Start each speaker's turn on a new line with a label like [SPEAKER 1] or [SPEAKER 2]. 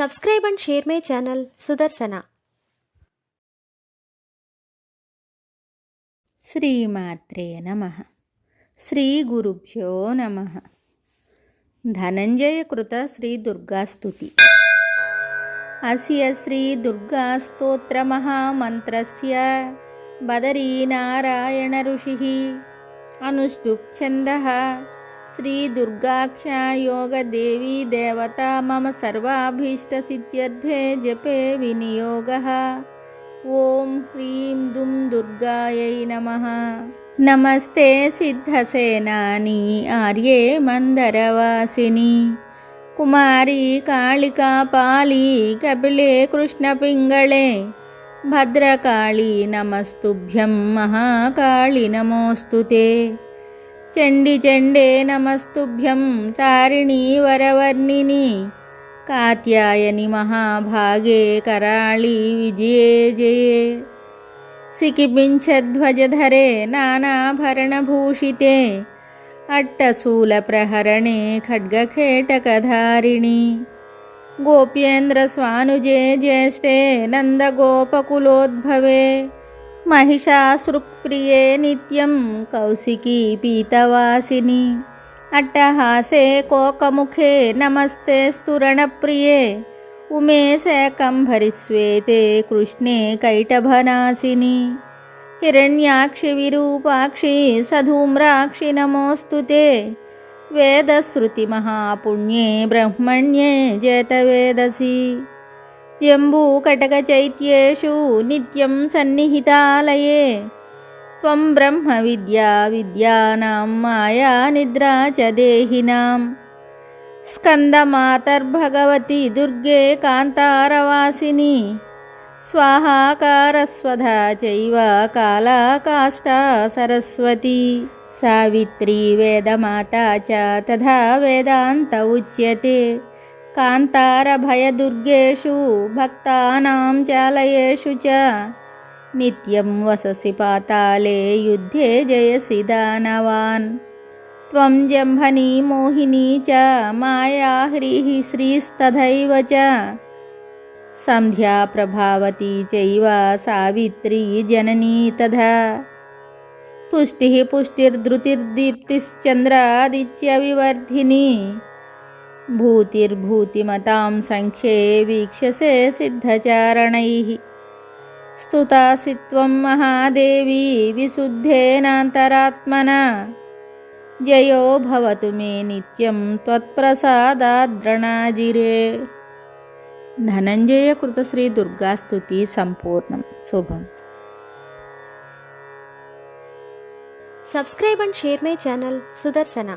[SPEAKER 1] Subscribe and share my channel Sudarsana.
[SPEAKER 2] శ్రీమాత్రే నమః. శ్రీ గురుభ్యో నమః. ధనంజయకృత శ్రీ దుర్గాస్తుతి. అస్య శ్రీ దుర్గాస్తోత్రమహామంత్రస్య బదరీనారాయణ ఋషిః అనుష్టుప్ ఛందః. శ్రీ దుర్గాఖ్యా యోగదేవీ దేవతా మమ సర్వాభీష్టసిద్ధ్యర్థే జపే వినియోగః. ఓం హ్రీం దుం దుర్గాయై నమః. నమస్తే సిద్ధసేనాని ఆర్యే మందరవాసిని కుమారీ కాళికాపాలి కపిలే కృష్ణపింగళే భద్రకాళీ నమస్తుభ్యం మహాకాళి నమోస్తుతే. చండి చండే నమస్తుభ్యం తారిణీ వరవర్ణిని కాత్యాయని మహాభాగే కరాళీ విజయే జయే. సికిపించధ్వజధరే నానాభరణభూషితే అట్టశూలప్రహరణే ఖడ్గఖేటకధారిణి గోప్యేంద్రస్వానుజే జ్యేష్ఠే నందగోపకులోద్భవే మహిషాసృక్ప్రియే నిత్యం కౌశికీ పీతవాసిని అట్టహాసే కోకముఖే నమస్తే స్తురణప్రియే ఉమే శాకంభరిస్వేతే కృష్ణే కైటభనాశిని హిరణ్యాక్షి విరూపాక్షి సధూమ్రాక్షి నమోస్తుతే. వేదశ్రుతిమహాపుణ్యే బ్రహ్మణ్యే జేతవేదసి జంబూకటకచైత్యేషు నిత్యం సన్నిహితాలయే త్వం బ్రహ్మ విద్యా విద్యానాం మాయా నిద్రా చ దేహినాం. స్కందమాతర్భగవతి దుర్గే కాంతారవాసిని స్వాహాకారస్వధా చైవ కాళాకాష్టా సరస్వతి సావిత్రీ వేదమాతా చ తథా వేదాంత ఉచ్యతే. కాంతారభయదుర్గేషు భక్తానాం చాలయేషు చ నిత్యం వససి పాతాళే యుద్ధే జయసి దానవాన్. త్వం జంభనీ మోహినీ చ మాయా హ్రీః శ్రీస్తథైవ చ సంధ్యా ప్రభావతి చైవ సావిత్రీ జననీ తథా. పుష్టిః పుష్టిర్ధృతిర్దీప్తిశ్చంద్రాదిత్యవివర్ధిని భూతిర్భూతిమతాం సంఖ్యే వీక్షసే సిద్ధచారణైః. స్తుతాసి త్వం మహాదేవీ విశుద్ధేనాంతరాత్మనా జయో భవతు మే నిత్యం త్వత్ప్రసాదాద్రణాజిరే. ధనంజయకృత శ్రీ దుర్గాస్తుతి సంపూర్ణం. శుభం.
[SPEAKER 1] Subscribe and share my channel Sudarsana.